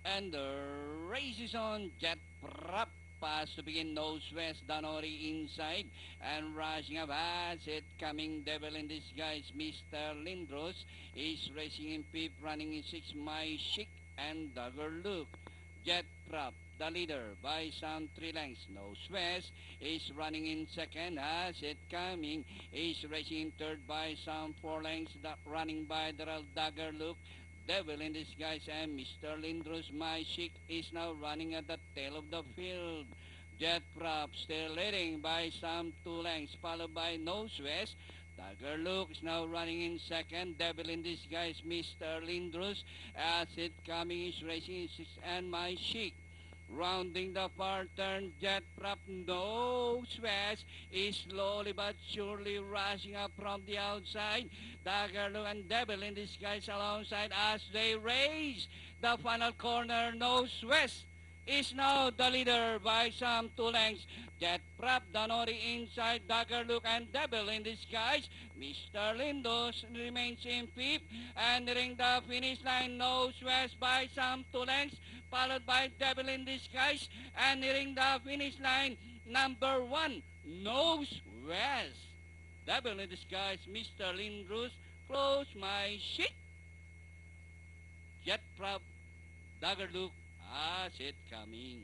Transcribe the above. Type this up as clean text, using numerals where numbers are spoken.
And the race is on. Jet Prop pass to begin. Nose west. Danori inside. And rushing up as it coming. Devil in disguise. Mr. Lindros is racing in fifth. Running in six. My Chic and Dagger Look. Jet Prop, the leader by some 3 lengths. Nose west is running in second as it coming. Is racing in third by some 4 lengths. Running by the Dagger Look. Devil in Disguise and Mr. Lindros My Chic is now running at the tail of the field. Jet Prop still leading by some 2 lengths, followed by Nose West. Tiger Look is now running in second. Devil in Disguise, Mr. Lindros, as it coming is racing in sixth, and My Chic. Rounding the far turn, Jet Prop Nose West is slowly but surely rushing up from the outside. Dagger Look and Devil in Disguise alongside as they race the final corner. Nose West is now the leader by some 2 lengths. Jet Prop, Danori inside, Dagger Look and Devil in Disguise. Mr. Lindos remains in fifth and nearing the finish line. Nose West by some 2 lengths, followed by Devil in Disguise, and nearing the finish line, number 1, Nose West. Devil in Disguise, Mr. Lindros, Close My Chic. Jet Prop, Dagger Look, as it coming.